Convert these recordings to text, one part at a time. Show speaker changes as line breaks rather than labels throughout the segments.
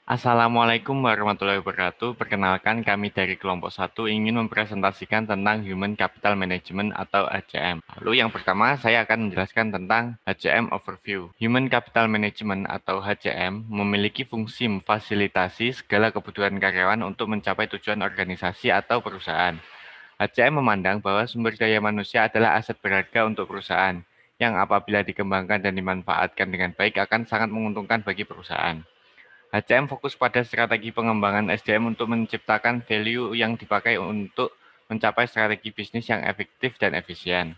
Assalamualaikum warahmatullahi wabarakatuh. Perkenalkan, kami dari kelompok 1 ingin mempresentasikan tentang Human Capital Management atau HCM. Lalu yang pertama, saya akan menjelaskan tentang HCM Overview. Human Capital Management atau HCM memiliki fungsi memfasilitasi segala kebutuhan karyawan untuk mencapai tujuan organisasi atau perusahaan. HCM memandang bahwa sumber daya manusia adalah aset berharga untuk perusahaan, yang apabila dikembangkan dan dimanfaatkan dengan baik akan sangat menguntungkan bagi perusahaan. HCM fokus pada strategi pengembangan SDM untuk menciptakan value yang dipakai untuk mencapai strategi bisnis yang efektif dan efisien.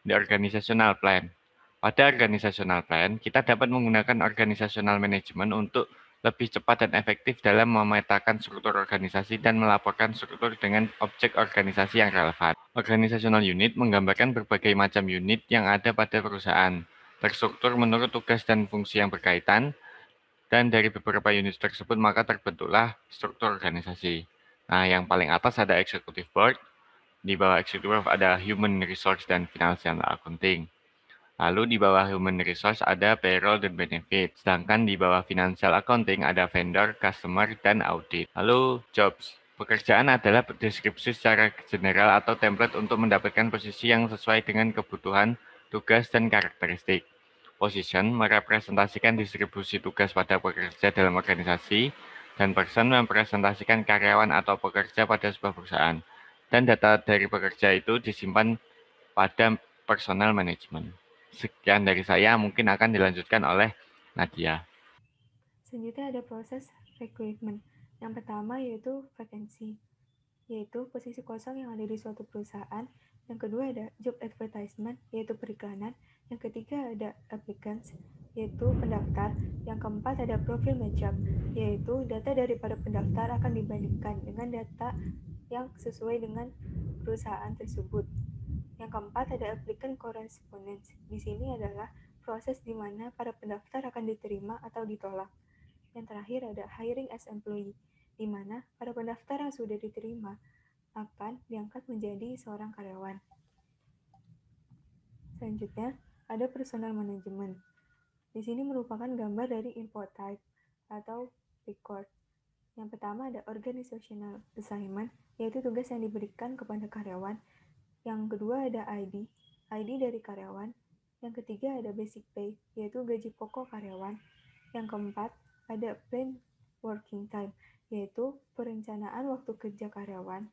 The Organizational Plan. Pada Organizational Plan, kita dapat menggunakan Organizational Management untuk lebih cepat dan efektif dalam memetakan struktur organisasi dan melaporkan struktur dengan objek organisasi yang relevan. Organizational Unit menggambarkan berbagai macam unit yang ada pada perusahaan, terstruktur menurut tugas dan fungsi yang berkaitan, dan dari beberapa unit tersebut maka terbentuklah struktur organisasi. Nah, yang paling atas ada Executive Board, di bawah Executive Board ada Human Resource dan Financial Accounting. Lalu di bawah Human Resource ada Payroll dan Benefit, sedangkan di bawah Financial Accounting ada Vendor, Customer, dan Audit. Lalu Jobs. Pekerjaan adalah deskripsi secara general atau template untuk mendapatkan posisi yang sesuai dengan kebutuhan, tugas, dan karakteristik. Position merepresentasikan distribusi tugas pada pekerja dalam organisasi, dan person merepresentasikan karyawan atau pekerja pada sebuah perusahaan. Dan data dari pekerja itu disimpan pada personal management. Sekian dari saya, mungkin akan dilanjutkan oleh Nadia.
Selanjutnya ada proses recruitment. Yang pertama yaitu vacancy, yaitu posisi kosong yang ada di suatu perusahaan. Yang kedua ada job advertisement, yaitu periklanan. Yang ketiga ada applicants, yaitu pendaftar. Yang keempat ada profile matchup, yaitu data dari para pendaftar akan dibandingkan dengan data yang sesuai dengan perusahaan tersebut. Yang keempat ada applicant correspondence. Di sini adalah proses di mana para pendaftar akan diterima atau ditolak. Yang terakhir ada hiring as employee, di mana para pendaftar yang sudah diterima akan diangkat menjadi seorang karyawan. Selanjutnya, ada personal management. Di sini merupakan gambar dari info type atau record. Yang pertama ada organizational assignment, yaitu tugas yang diberikan kepada karyawan. Yang kedua ada ID dari karyawan. Yang ketiga ada basic pay, yaitu gaji pokok karyawan. Yang keempat ada plan working time, yaitu perencanaan waktu kerja karyawan.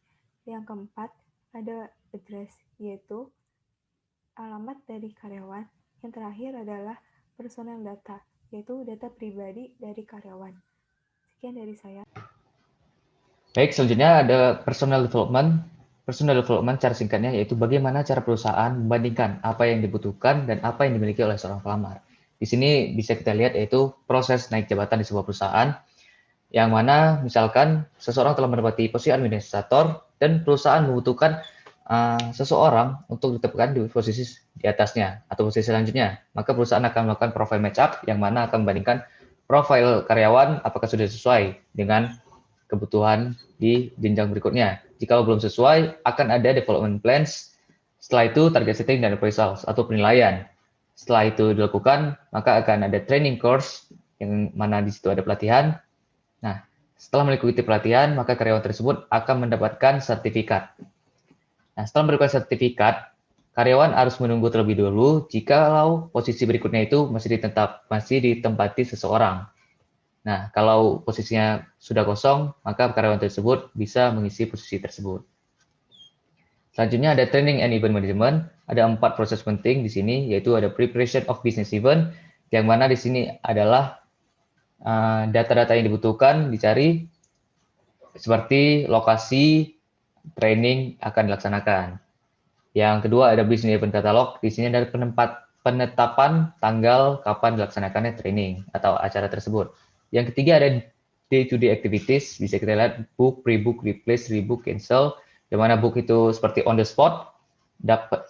Yang keempat ada address, yaitu alamat dari karyawan. Yang terakhir adalah personal data, yaitu data pribadi dari karyawan. Sekian dari saya.
Baik, selanjutnya ada personal development. Personal development cara singkatnya yaitu bagaimana cara perusahaan membandingkan apa yang dibutuhkan dan apa yang dimiliki oleh seorang pelamar. Di sini bisa kita lihat yaitu proses naik jabatan di sebuah perusahaan, yang mana misalkan seseorang telah menempati posisi administrator dan perusahaan membutuhkan seseorang untuk ditempatkan di posisi di atasnya atau posisi selanjutnya. Maka perusahaan akan melakukan profile match up yang mana akan membandingkan profil karyawan apakah sudah sesuai dengan kebutuhan di jenjang berikutnya. Jika belum sesuai, akan ada development plans. Setelah itu target setting dan appraisal atau penilaian. Setelah itu dilakukan, maka akan ada training course yang mana di situ ada pelatihan. Nah, setelah mengikuti pelatihan, maka karyawan tersebut akan mendapatkan sertifikat. Nah, setelah mendapatkan sertifikat, karyawan harus menunggu terlebih dahulu jikalau posisi berikutnya itu masih ditempati seseorang. Nah, kalau posisinya sudah kosong, maka karyawan tersebut bisa mengisi posisi tersebut. Selanjutnya ada training and event management. Ada 4 proses penting di sini, yaitu ada preparation of business event, yang mana di sini adalah data-data yang dibutuhkan dicari, seperti lokasi training akan dilaksanakan. Yang kedua ada business event catalog. Di sini ada penetapan tanggal kapan dilaksanakannya training atau acara tersebut. Yang ketiga ada day-to-day activities. Bisa kita lihat book, pre-book, replace, rebook, cancel. Di mana book itu seperti on the spot.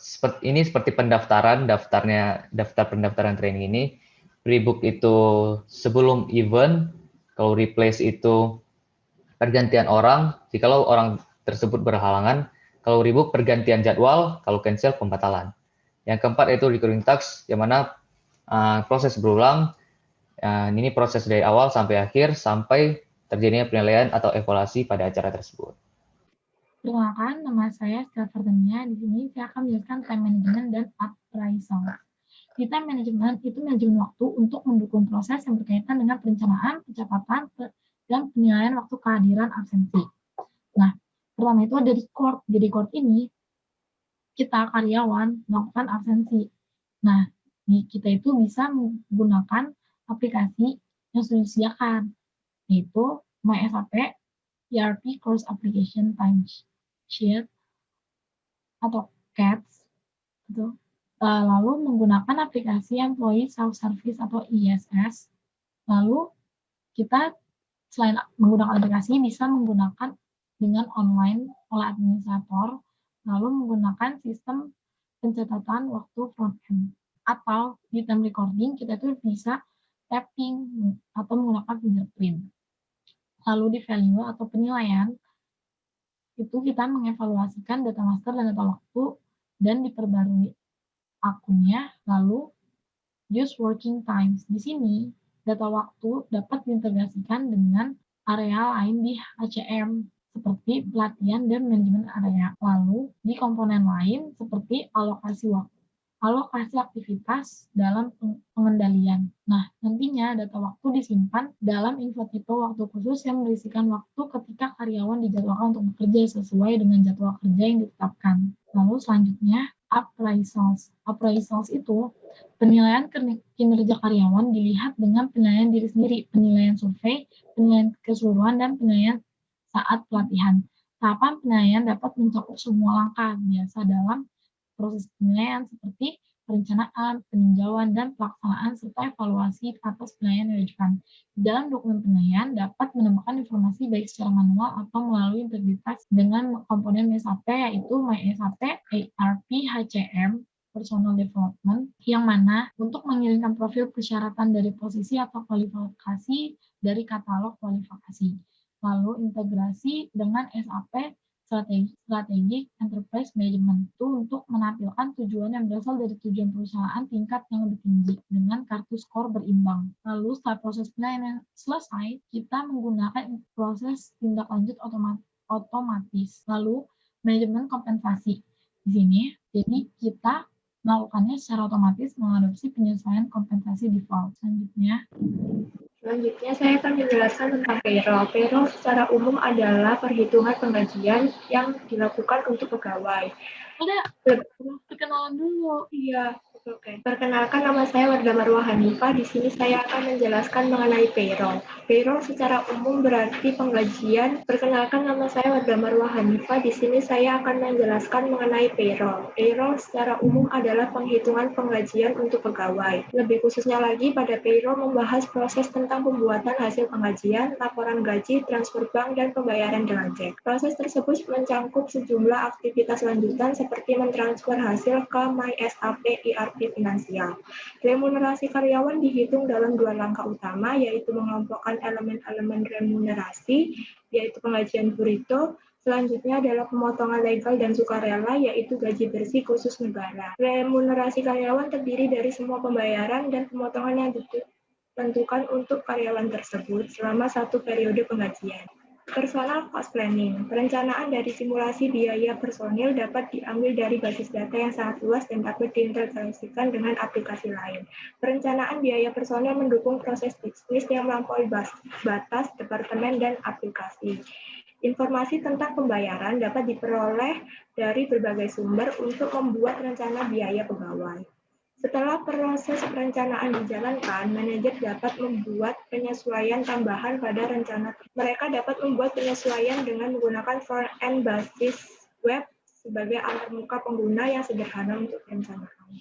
Seperti pendaftaran, daftar pendaftaran training ini. Pre-book itu sebelum event. Kalau replace itu pergantian orang. Jikalau orang tersebut berhalangan. Kalau rebook pergantian jadwal, kalau cancel pembatalan. Yang keempat itu recurring task, yang mana proses berulang. Ini proses dari awal sampai akhir, sampai terjadinya penilaian atau evaluasi pada acara tersebut.
Perkenalkan, nama saya Stella Fardania. Di sini saya akan menjelaskan time management dan appraisal. Di time management itu manajemen waktu untuk mendukung proses yang berkaitan dengan perencanaan, pencatatan, dan penilaian waktu kehadiran absensi. Nah, pertama itu ada record. Di record ini, kita karyawan melakukan absensi. Nah, kita itu bisa menggunakan aplikasi yang sudah disediakan, yaitu MySAP, ERP Course Application Timesheet, atau CATS, gitu. Lalu menggunakan aplikasi Employee Self-Service atau ESS. Lalu kita selain menggunakan aplikasi bisa menggunakan dengan online oleh administrator, lalu menggunakan sistem pencatatan waktu front-end. Atau di time recording kita tuh bisa tapping atau menggunakan fingerprint. Lalu di value atau penilaian, itu kita mengevaluasikan data master dan data waktu dan diperbarui akunnya, lalu use working times. Di sini, data waktu dapat diintegrasikan dengan area lain di HCM, seperti pelatihan dan manajemen area. Lalu, di komponen lain seperti alokasi waktu, alokasi aktivitas dalam pengendalian. Nah, nantinya data waktu disimpan dalam infotipe waktu khusus yang berisikan waktu ketika karyawan dijadwalkan untuk bekerja sesuai dengan jadwal kerja yang ditetapkan. Lalu selanjutnya, appraisals. Appraisals itu penilaian kinerja karyawan dilihat dengan penilaian diri sendiri, penilaian survei, penilaian keseluruhan, dan penilaian saat pelatihan. Tahapan penilaian dapat mencakup semua langkah biasa dalam proses penilaian seperti perencanaan, peninjauan, dan pelaksanaan serta evaluasi atas penilaian yang diajukan. Di dalam dokumen penilaian dapat menemukan informasi baik secara manual atau melalui integritas dengan komponen MySAP, yaitu MySAP, ERP, HCM, Personal Development, yang mana untuk mengirimkan profil persyaratan dari posisi atau kualifikasi dari katalog kualifikasi. Lalu integrasi dengan SAP, strategi enterprise management itu untuk menampilkan tujuan yang berasal dari tujuan perusahaan tingkat yang lebih tinggi dengan kartu skor berimbang. Lalu setelah proses penilaian selesai, kita menggunakan proses tindak lanjut otomatis. Lalu manajemen kompensasi. Di sini, jadi kita melakukannya secara otomatis mengadopsi penyesuaian kompensasi default.
Selanjutnya, saya akan menjelaskan tentang payroll. Payroll secara umum adalah perhitungan penggajian yang dilakukan untuk pegawai.
Perkenalan dulu.
Iya. Oke. Perkenalkan, nama saya Wardah Marwah Hanifah. Di sini saya akan menjelaskan mengenai payroll. Payroll secara umum berarti penggajian. Perkenalkan, nama saya Wardah Marwah Hanifah. Di sini saya akan menjelaskan mengenai payroll. Payroll secara umum adalah penghitungan penggajian untuk pegawai. Lebih khususnya lagi, pada payroll membahas proses tentang pembuatan hasil penggajian, laporan gaji, transfer bank, dan pembayaran dengan cek. Proses tersebut mencangkup sejumlah aktivitas lanjutan seperti mentransfer hasil ke MySAP, ERP finansial. Remunerasi karyawan dihitung dalam dua langkah utama, yaitu mengelompokkan elemen-elemen remunerasi, yaitu penggajian brutto. Selanjutnya adalah pemotongan legal dan sukarela, yaitu gaji bersih khusus negara. Remunerasi karyawan terdiri dari semua pembayaran dan pemotongan yang ditentukan untuk karyawan tersebut selama satu periode penggajian. Personal cost planning. Perencanaan dari simulasi biaya personil dapat diambil dari basis data yang sangat luas dan dapat diintegrasikan dengan aplikasi lain. Perencanaan biaya personil mendukung proses bisnis yang melampaui batas, departemen, dan aplikasi. Informasi tentang pembayaran dapat diperoleh dari berbagai sumber untuk membuat rencana biaya pegawai. Setelah proses perencanaan dijalankan, manajer dapat membuat penyesuaian tambahan pada rencana. Mereka dapat membuat penyesuaian dengan menggunakan front-end basis web sebagai antarmuka pengguna yang sederhana untuk perencanaan.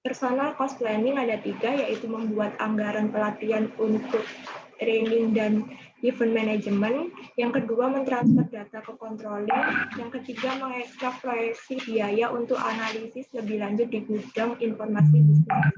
Personal cost planning ada 3, yaitu membuat anggaran pelatihan untuk training dan event management. Yang kedua, mentransfer data ke controlling. Yang ketiga, mengekstrak proyeksi biaya untuk analisis lebih lanjut di gudang informasi bisnis.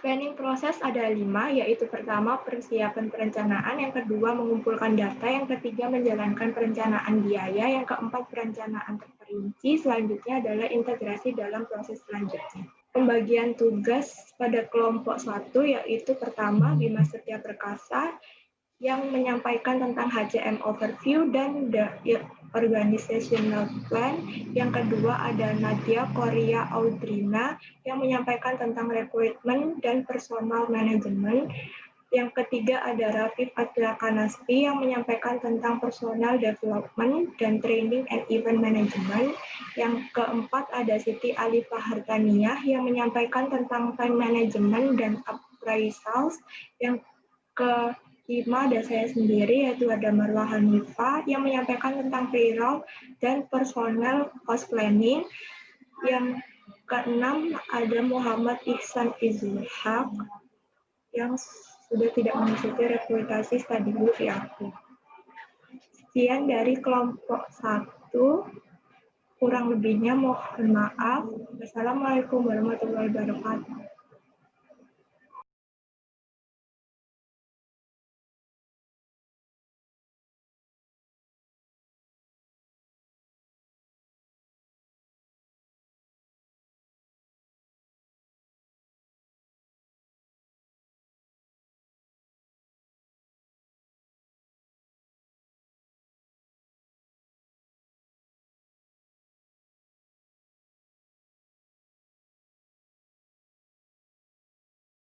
Planning proses ada 5, yaitu pertama, persiapan perencanaan. Yang kedua, mengumpulkan data. Yang ketiga, menjalankan perencanaan biaya. Yang keempat, perencanaan terperinci. Selanjutnya adalah integrasi dalam proses selanjutnya.
pembagian tugas pada kelompok 1 yaitu pertama Bima Setia Perkasa yang menyampaikan tentang HCM overview dan organizational plan. Yang kedua ada Nadia Korea Audrina yang menyampaikan tentang recruitment dan personal management. Yang ketiga ada Rafif Adila Kanaspi yang menyampaikan tentang personal development dan training and event management. Yang keempat ada Siti Alifah Hartaniah yang menyampaikan tentang time management dan appraisals. Yang kelima ada saya sendiri yaitu ada Marwah Hanifah yang menyampaikan tentang payroll dan personal cost planning. Yang keenam ada Muhammad Ihsan Izulhaq yang sudah tidak mengikuti rekrutasi study group aku. Sekian dari kelompok 1. Kurang lebihnya mohon maaf. Wassalamualaikum warahmatullahi wabarakatuh.